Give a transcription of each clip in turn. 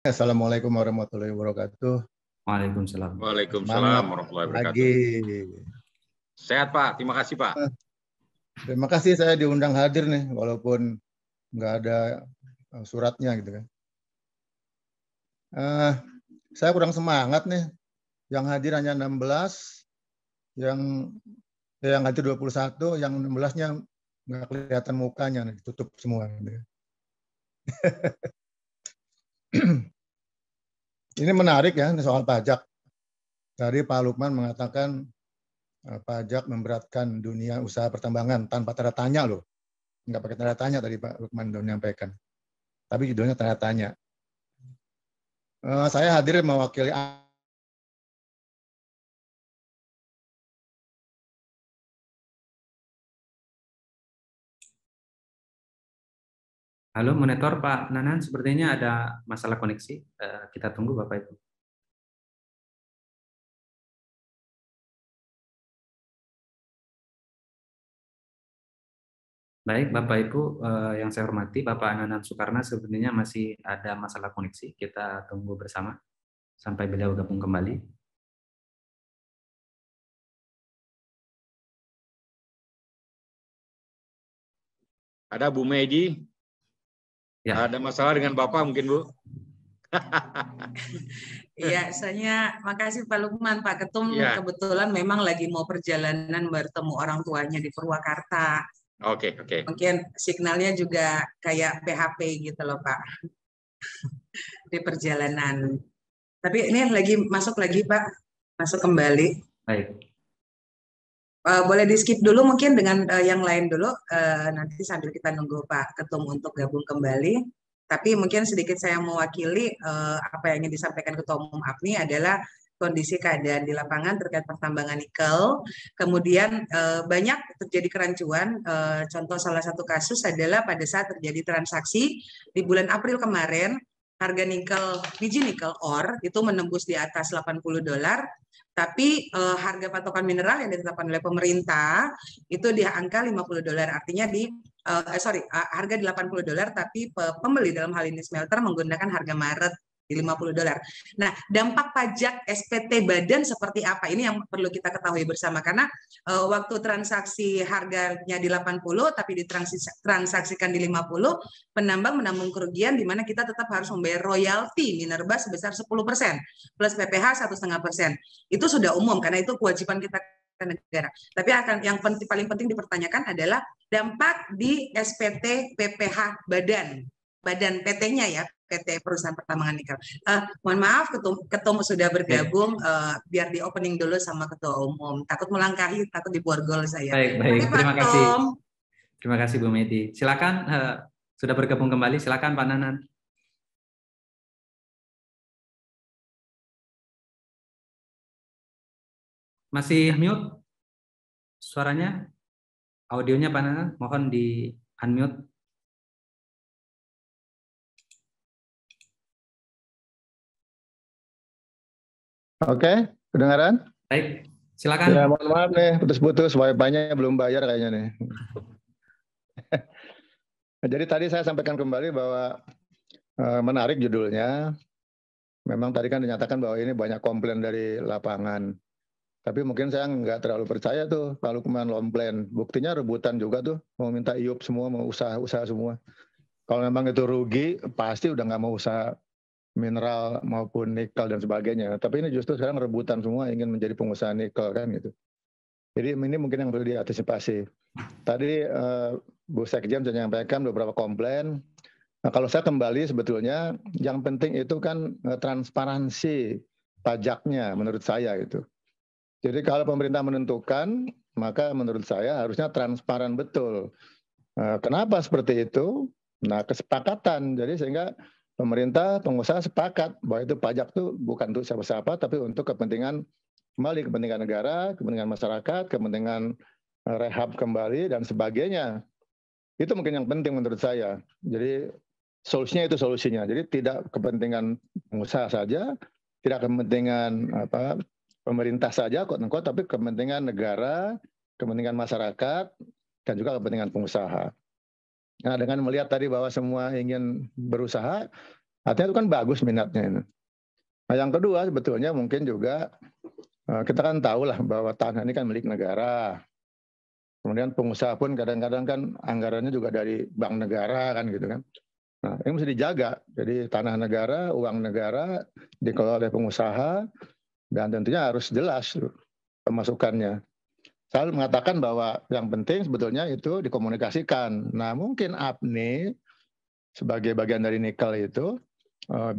Assalamualaikum warahmatullahi wabarakatuh. Waalaikumsalam. Waalaikumsalam warahmatullahi wabarakatuh. Pagi. Sehat Pak, terima kasih Pak. Terima kasih saya diundang hadir nih, walaupun nggak ada suratnya gitu kan. Saya kurang semangat nih, yang hadir hanya 16, yang hadir 21, yang 16-nya nggak kelihatan mukanya, ditutup semua. Gitu. Ini menarik ya, ini soal pajak. Tadi Pak Lukman mengatakan pajak memberatkan dunia usaha pertambangan tanpa tanda tanya loh. Nggak pakai tanda tanya tadi Pak Lukman sudah menyampaikan. Tapi judulnya tanda tanya. Saya hadir mewakili Halo, monitor Pak Nanan, sepertinya ada masalah koneksi. Kita tunggu Bapak Ibu. Baik, Bapak Ibu yang saya hormati, Bapak Nanan Soekarno sebenarnya masih ada masalah koneksi. Kita tunggu bersama sampai beliau gabung kembali. Ada Bu Medi. Ya. Ada masalah dengan Bapak mungkin Bu? Iya, saya makasih Pak Lukman, Pak Ketum ya. Kebetulan memang lagi mau perjalanan bertemu orang tuanya di Purwakarta. Oke. Mungkin signalnya juga kayak PHP gitu loh Pak, di perjalanan. Tapi ini lagi masuk lagi Pak, masuk kembali. Baik. Boleh di skip dulu mungkin dengan yang lain dulu, nanti sambil kita nunggu Pak Ketum untuk gabung kembali. Tapi mungkin sedikit saya mewakili apa yang ingin disampaikan Ketua Umum APNI adalah kondisi keadaan di lapangan terkait pertambangan nikel. Kemudian banyak terjadi kerancuan. Contoh salah satu kasus adalah pada saat terjadi transaksi di bulan April kemarin, harga nikel, biji nikel ore itu menembus di atas $80. Tapi harga patokan mineral yang ditetapkan oleh pemerintah itu di angka $50, artinya harga di $80, tapi pembeli dalam hal ini smelter menggunakan harga Maret di $50. Nah, dampak pajak SPT badan seperti apa? Ini yang perlu kita ketahui bersama, karena waktu transaksi harganya di 80 tapi ditransaksikan di 50, penambang menanggung kerugian di mana kita tetap harus membayar royalti minerba sebesar 10% plus PPh 1,5%. Itu sudah umum karena itu kewajiban kita ke negara. Tapi yang paling penting dipertanyakan adalah dampak di SPT PPh badan PT-nya ya, PT Perusahaan Pertambangan Nikel. Mohon maaf, Ketum sudah bergabung, biar di opening dulu sama Ketua Umum. Takut melangkahi, takut diborgol saya. Baik. Terima kasih. Terima kasih Bu Medi. Silakan, sudah bergabung kembali. Silakan Pak Nanan. Masih mute suaranya, audionya Pak Nanan, mohon di unmute. Oke, kedengaran? Baik, silakan. Ya, mohon maaf nih, putus-putus, wifi-nya belum bayar kayaknya nih. Jadi tadi saya sampaikan kembali bahwa menarik judulnya. Memang tadi kan dinyatakan bahwa ini banyak komplain dari lapangan. Tapi mungkin saya nggak terlalu percaya tuh Pak Lukman komplain. Buktinya rebutan juga tuh, mau minta IUP semua, mau usaha semua. Kalau memang itu rugi, pasti udah nggak mau usaha mineral maupun nikel dan sebagainya. Tapi ini justru sekarang rebutan semua ingin menjadi pengusaha nikel kan gitu. Jadi ini mungkin yang perlu diantisipasi. Tadi Bu Sekjen sudah menyampaikan beberapa komplain. Nah, kalau saya kembali sebetulnya yang penting itu kan transparansi pajaknya menurut saya gitu. Jadi kalau pemerintah menentukan, maka menurut saya harusnya transparan betul. Kenapa seperti itu? Nah, kesepakatan. Jadi sehingga pemerintah, pengusaha sepakat bahwa itu pajak itu bukan untuk siapa-siapa, tapi untuk kepentingan kembali, kepentingan negara, kepentingan masyarakat, kepentingan rehab kembali, dan sebagainya. Itu mungkin yang penting menurut saya. Jadi solusinya itu solusinya. Jadi tidak kepentingan pengusaha saja, tidak kepentingan pemerintah saja, tapi kepentingan negara, kepentingan masyarakat, dan juga kepentingan pengusaha. Nah, dengan melihat tadi bahwa semua ingin berusaha, Artinya itu kan bagus minatnya ini. Nah yang kedua sebetulnya mungkin juga kita kan tahu lah bahwa tanah ini kan milik negara. Kemudian pengusaha pun kadang-kadang kan anggarannya juga dari bank negara kan gitu kan. Nah ini mesti dijaga. Jadi tanah negara, uang negara dikelola oleh pengusaha dan tentunya harus jelas pemasukannya. Saya mengatakan bahwa yang penting sebetulnya itu dikomunikasikan. Nah mungkin APNI sebagai bagian dari nikel itu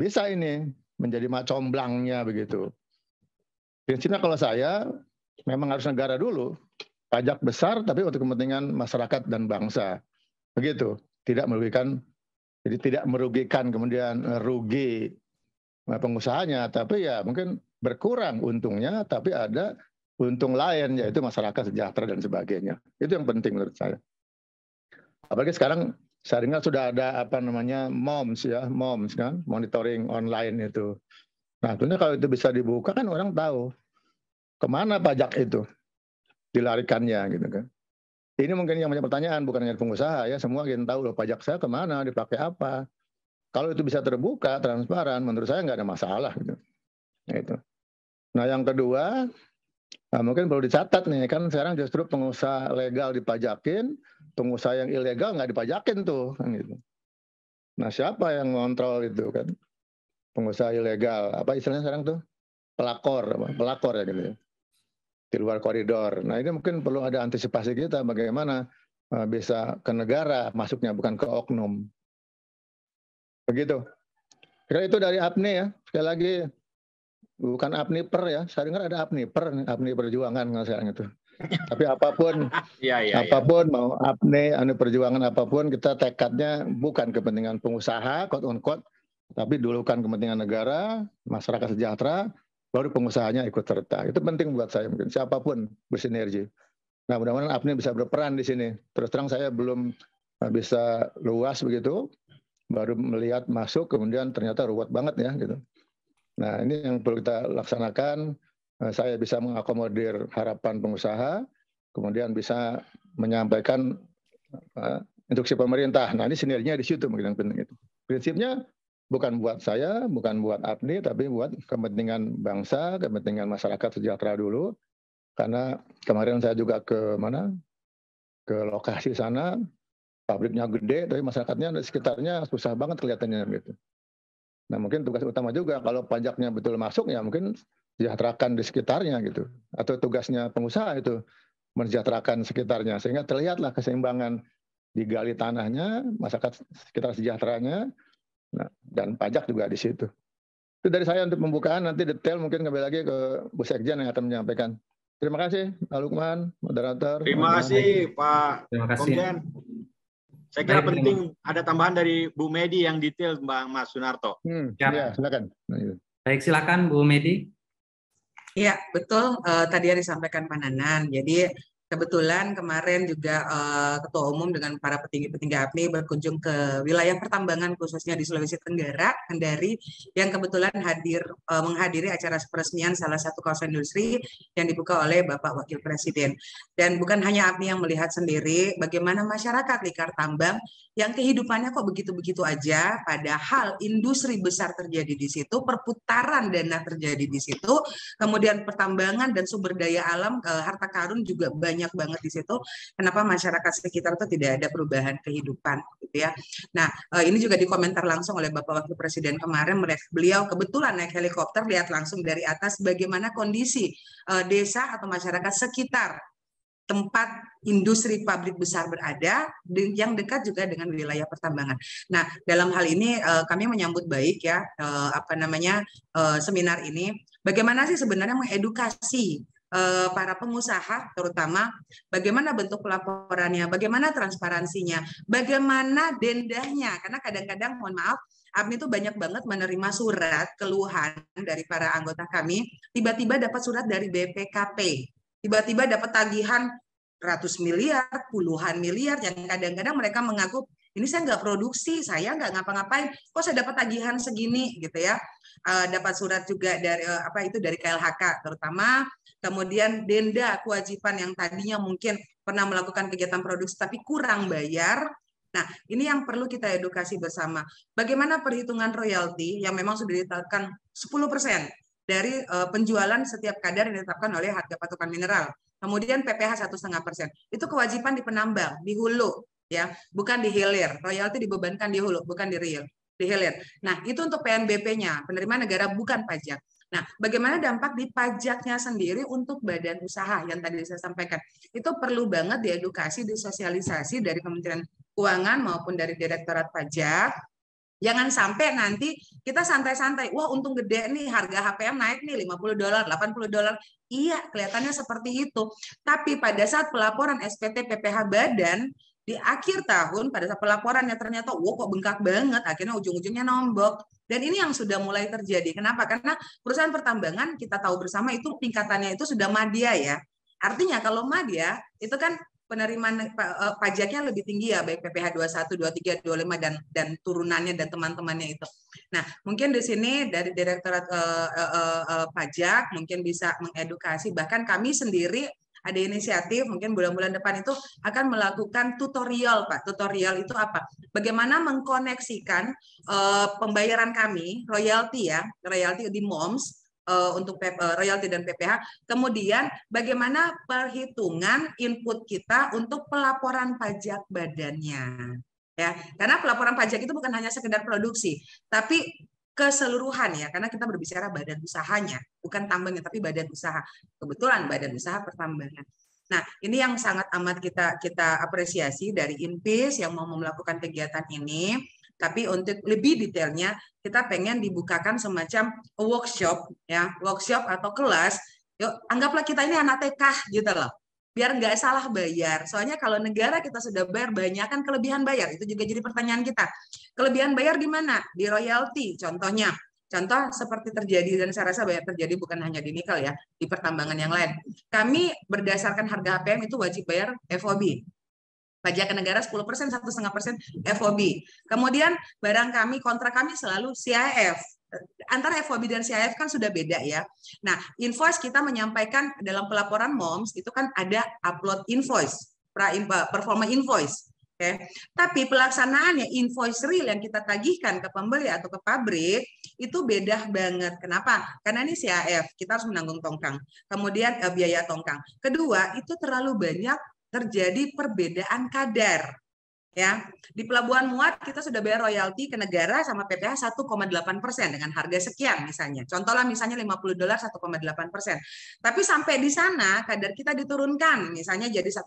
bisa ini menjadi macomblangnya begitu. Prinsipnya kalau saya memang harus negara dulu. Pajak besar tapi untuk kepentingan masyarakat dan bangsa. Begitu. Tidak merugikan, jadi tidak merugikan kemudian rugi pengusahanya, tapi ya mungkin berkurang untungnya, tapi ada untung lain yaitu masyarakat sejahtera dan sebagainya. Itu yang penting menurut saya. Apalagi sekarang saya dengar sudah ada apa namanya MOMS kan, monitoring online itu. Nah, tentunya kalau itu bisa dibuka kan orang tahu kemana pajak itu dilarikannya gitu kan. Ini mungkin yang banyak pertanyaan, bukan hanya pengusaha ya, semua ingin tahu loh pajak saya kemana, dipakai apa. Kalau itu bisa terbuka, transparan, menurut saya nggak ada masalah gitu. Nah yang kedua, mungkin perlu dicatat nih, kan sekarang justru pengusaha legal dipajakin, pengusaha yang ilegal nggak dipajakin tuh. Kan gitu. Nah siapa yang ngontrol itu kan? Pengusaha ilegal, apa istilahnya sekarang tuh? Pelakor ya gitu ya. Di luar koridor. Nah ini mungkin perlu ada antisipasi kita bagaimana bisa ke negara masuknya, bukan ke oknum. Begitu. Kira itu dari APNI ya. Sekali lagi bukan APNI per ya. Saya dengar ada APNI per, APNI perjuangan sekarang itu. Tapi apapun, apapun mau APNI, perjuangan apapun, kita tekadnya bukan kepentingan pengusaha, quote on quote, tapi dulukan kepentingan negara, masyarakat sejahtera, baru pengusahanya ikut serta. Itu penting buat saya mungkin. Siapapun bersinergi. Nah mudah-mudahan APNI bisa berperan di sini. Terus terang saya belum bisa luas begitu. Baru melihat masuk, kemudian ternyata ruwet banget ya gitu. Nah ini yang perlu kita laksanakan. Saya bisa mengakomodir harapan pengusaha, kemudian bisa menyampaikan instruksi pemerintah. Nah ini sinerginya di situ mungkin yang penting itu. Prinsipnya bukan buat saya, bukan buat APNI, tapi buat kepentingan bangsa, kepentingan masyarakat sejahtera dulu. Karena kemarin saya juga ke lokasi sana, pabriknya gede, tapi masyarakatnya di sekitarnya susah banget kelihatannya gitu. Nah mungkin tugas utama juga kalau pajaknya betul masuk ya mungkin sejahterakan di sekitarnya gitu. Atau tugasnya pengusaha itu mensejahterakan sekitarnya sehingga terlihatlah keseimbangan digali tanahnya, masyarakat sekitar sejahteranya. Nah, dan pajak juga di situ. Itu dari saya untuk pembukaan, nanti detail mungkin kembali lagi ke Bu Sekjen yang akan menyampaikan. Terima kasih Pak Lukman, moderator. Terima kasih Pak Komjen. Saya kira penting ada tambahan dari Bu Medi yang detail Mas Sunarto. Ya, silakan. Baik, silakan Bu Medi. Iya, betul. Tadi yang disampaikan Pak Nanan. Jadi kebetulan kemarin juga Ketua Umum dengan para petinggi-petinggi APNI berkunjung ke wilayah pertambangan khususnya di Sulawesi Tenggara, Kendari, yang kebetulan menghadiri acara peresmian salah satu kawasan industri yang dibuka oleh Bapak Wakil Presiden. Dan bukan hanya APNI yang melihat sendiri bagaimana masyarakat Likar Tambang yang kehidupannya kok begitu-begitu aja, padahal industri besar terjadi di situ, perputaran dana terjadi di situ, kemudian pertambangan dan sumber daya alam, harta karun juga banyak banget di situ. Kenapa masyarakat sekitar itu tidak ada perubahan kehidupan, gitu ya? Nah, ini juga dikomentar langsung oleh Bapak Wakil Presiden kemarin. Beliau kebetulan naik helikopter, lihat langsung dari atas bagaimana kondisi desa atau masyarakat sekitar tempat industri pabrik besar berada, yang dekat juga dengan wilayah pertambangan. Nah, dalam hal ini kami menyambut baik ya seminar ini. Bagaimana sih sebenarnya mengedukasi para pengusaha, terutama bagaimana bentuk pelaporannya, bagaimana transparansinya, bagaimana dendanya, karena kadang-kadang mohon maaf, APNI itu banyak banget menerima surat keluhan dari para anggota kami, tiba-tiba dapat surat dari BPKP, tiba-tiba dapat tagihan ratus miliar, puluhan miliar, yang kadang-kadang mereka mengaku, ini saya nggak produksi, saya nggak ngapa-ngapain, kok saya dapat tagihan segini, gitu ya. Dapat surat juga dari dari KLHK terutama, kemudian denda kewajiban yang tadinya mungkin pernah melakukan kegiatan produksi tapi kurang bayar. Nah, ini yang perlu kita edukasi bersama. Bagaimana perhitungan royalti yang memang sudah ditetapkan 10% dari penjualan setiap kadar yang ditetapkan oleh harga patokan mineral. Kemudian PPh 1,5%. Itu kewajiban di penambang, di hulu, ya, bukan di hilir. Royalti dibebankan di hulu, bukan di hilir. Nah, itu untuk PNBP-nya, penerimaan negara bukan pajak. Nah, bagaimana dampak di pajaknya sendiri untuk badan usaha yang tadi saya sampaikan. Itu perlu banget diedukasi, disosialisasi dari Kementerian Keuangan maupun dari Direktorat Pajak. Jangan sampai nanti kita santai-santai, wah untung gede nih, harga HPM naik nih $50, $80. Iya, kelihatannya seperti itu. Tapi pada saat pelaporan SPT PPh badan, di akhir tahun pada saat pelaporannya ternyata wah kok bengkak banget, akhirnya ujung-ujungnya nombok. Dan ini yang sudah mulai terjadi. Kenapa? Karena perusahaan pertambangan kita tahu bersama itu tingkatannya itu sudah madya ya. Artinya kalau madya itu kan penerimaan pajaknya lebih tinggi ya, baik PPh 21, 23, 25 dan turunannya dan teman-temannya itu. Nah, mungkin di sini dari Direktorat Pajak mungkin bisa mengedukasi, bahkan kami sendiri ada inisiatif mungkin bulan-bulan depan itu akan melakukan tutorial, Pak. Tutorial itu apa? Bagaimana mengkoneksikan pembayaran kami, royalti ya, royalti di MOMS, untuk royalti dan PPh, kemudian bagaimana perhitungan input kita untuk pelaporan pajak badannya, ya, karena pelaporan pajak itu bukan hanya sekedar produksi, tapi keseluruhan ya, karena kita berbicara badan usahanya, bukan tambangnya tapi badan usaha. Kebetulan badan usaha pertambangan. Nah, ini yang sangat amat kita apresiasi dari INPIS yang mau melakukan kegiatan ini. Tapi untuk lebih detailnya, kita pengen dibukakan semacam workshop, ya, workshop atau kelas. Yuk, anggaplah kita ini anak TK gitu loh, biar nggak salah bayar. Soalnya kalau negara kita sudah bayar, banyak kan kelebihan bayar. Itu juga jadi pertanyaan kita. Kelebihan bayar di mana? Di royalti, contohnya. Contoh seperti terjadi, dan saya rasa banyak terjadi bukan hanya di nikel ya, di pertambangan yang lain. Kami berdasarkan harga HPM itu wajib bayar FOB. Pajak ke negara 10%, 1,5% FOB. Kemudian barang kami, kontrak kami selalu CIF. Antara FOB dan CIF kan sudah beda ya. Nah, invoice kita menyampaikan dalam pelaporan MOMS itu kan ada upload invoice, performa invoice. Oke. Tapi pelaksanaannya invoice real yang kita tagihkan ke pembeli atau ke pabrik itu beda banget. Kenapa? Karena ini CIF, kita harus menanggung tongkang. Kemudian biaya tongkang. Kedua, itu terlalu banyak terjadi perbedaan kadar. Ya, di Pelabuhan Muat kita sudah bayar royalti ke negara sama PPh 1,8% dengan harga sekian misalnya. Contohlah misalnya $50 1,8%. Tapi sampai di sana kadar kita diturunkan misalnya jadi 1,7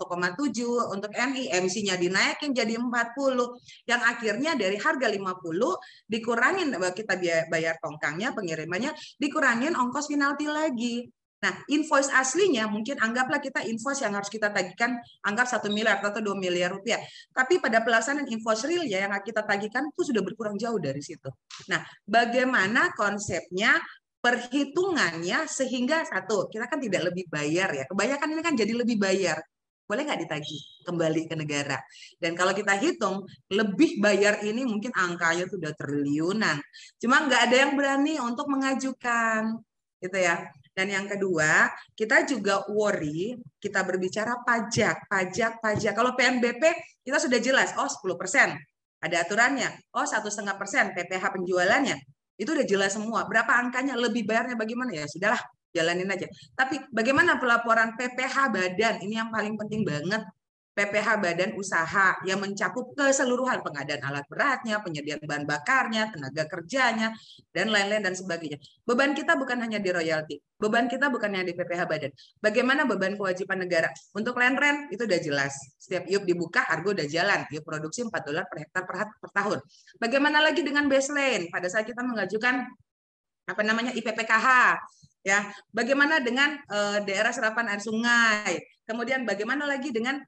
untuk NI, emisinya dinaikin jadi 40. Yang akhirnya dari harga 50 dikurangin kita bayar tongkangnya, pengirimannya, dikurangin ongkos penalti lagi. Nah, invoice aslinya mungkin anggaplah kita invoice yang harus kita tagihkan anggap 1 miliar atau 2 miliar rupiah. Tapi pada pelaksanaan invoice real ya yang kita tagihkan itu sudah berkurang jauh dari situ. Nah, bagaimana konsepnya, perhitungannya sehingga satu, kita kan tidak lebih bayar ya. Kebanyakan ini kan jadi lebih bayar. Boleh nggak ditagih kembali ke negara? Dan kalau kita hitung, lebih bayar ini mungkin angkanya sudah triliunan. Cuma nggak ada yang berani untuk mengajukan. Gitu ya. Dan yang kedua, kita juga worry, kita berbicara pajak. Kalau PNBP kita sudah jelas, oh 10%, ada aturannya. Oh 1,5% PPh penjualannya, itu udah jelas semua. Berapa angkanya, lebih bayarnya bagaimana? Ya sudahlah, jalanin aja. Tapi bagaimana pelaporan PPh badan? Ini yang paling penting banget. PPh badan usaha yang mencakup keseluruhan pengadaan alat beratnya, penyediaan bahan bakarnya, tenaga kerjanya, dan lain-lain dan sebagainya. Beban kita bukan hanya di royalti, beban kita bukan hanya di PPh badan. Bagaimana beban kewajiban negara? Untuk land rent itu udah jelas. Setiap IUP dibuka, harga udah jalan. IUP produksi $4 per hektar per tahun. Bagaimana lagi dengan baseline? Pada saat kita mengajukan IPPKH, ya. Bagaimana dengan daerah serapan air sungai? Kemudian bagaimana lagi dengan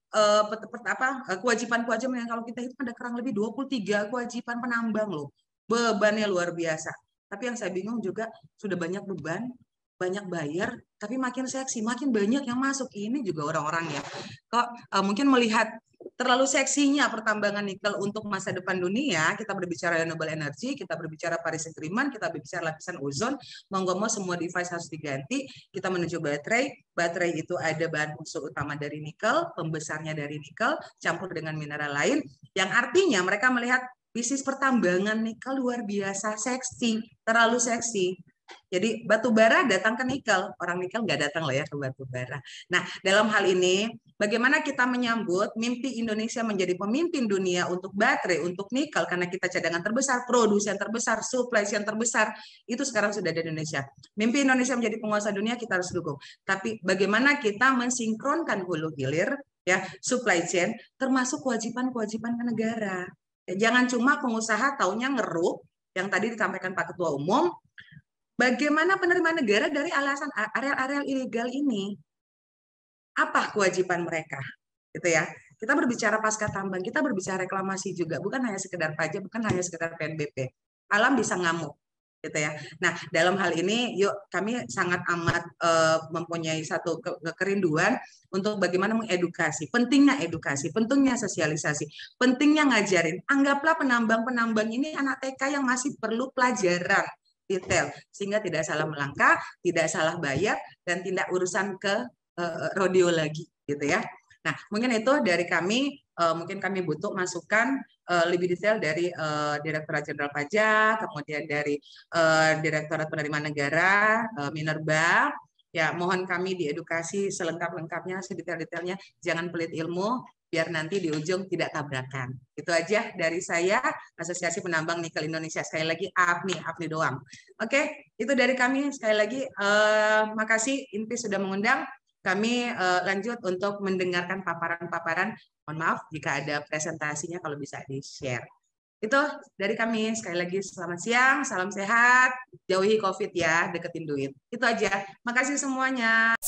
kewajiban-kewajiban yang kalau kita itu ada kurang lebih 23 kewajiban penambang loh. Bebannya luar biasa. Tapi yang saya bingung juga sudah banyak beban, banyak bayar, tapi makin seksi, makin banyak yang masuk. Ini juga orang-orang ya. Kok mungkin melihat terlalu seksinya pertambangan nikel untuk masa depan dunia. Kita berbicara renewable energy, kita berbicara Paris Agreement, kita berbicara lapisan ozon. Monggo semua device harus diganti. Kita menuju baterai. Baterai itu ada bahan unsur utama dari nikel, pembesarnya dari nikel, campur dengan mineral lain. Yang artinya mereka melihat bisnis pertambangan nikel luar biasa seksi, terlalu seksi. Jadi batu bara datang ke nikel, orang nikel nggak datang lah ya ke batu bara. Nah, dalam hal ini, bagaimana kita menyambut mimpi Indonesia menjadi pemimpin dunia untuk baterai, untuk nikel, karena kita cadangan terbesar, produsen terbesar, supply chain terbesar, itu sekarang sudah ada di Indonesia. Mimpi Indonesia menjadi penguasa dunia kita harus dukung. Tapi bagaimana kita mensinkronkan hulu hilir, ya, supply chain, termasuk kewajiban-kewajiban ke negara. Jangan cuma pengusaha taunya ngeruk, yang tadi disampaikan Pak Ketua Umum, bagaimana penerimaan negara dari alasan areal-areal ilegal ini? Apa kewajiban mereka? Gitu ya. Kita berbicara pasca tambang, kita berbicara reklamasi juga, bukan hanya sekedar pajak, bukan hanya sekedar PNBP. Alam bisa ngamuk, gitu ya. Nah, dalam hal ini, yuk kami sangat amat mempunyai satu kerinduan untuk bagaimana mengedukasi, pentingnya edukasi, pentingnya sosialisasi, pentingnya ngajarin. Anggaplah penambang-penambang ini anak TK yang masih perlu pelajaran detail, sehingga tidak salah melangkah, tidak salah bayar, dan tidak urusan ke rodeo lagi, gitu ya. Nah, mungkin itu dari kami, mungkin kami butuh masukan lebih detail dari Direktorat Jenderal Pajak, kemudian dari Direktorat Penerimaan Negara, Minerba. Ya, mohon kami diedukasi selengkap-lengkapnya, sedetail-detailnya, jangan pelit ilmu, biar nanti di ujung tidak tabrakan. Itu aja dari saya, Asosiasi Penambang Nikel Indonesia. Sekali lagi, APNI doang. Oke, itu dari kami. Sekali lagi, makasih INPI sudah mengundang. Kami lanjut untuk mendengarkan paparan-paparan. Mohon maaf jika ada presentasinya, kalau bisa di-share. Itu dari kami. Sekali lagi, selamat siang, salam sehat, jauhi COVID ya, deketin duit. Itu aja. Makasih semuanya.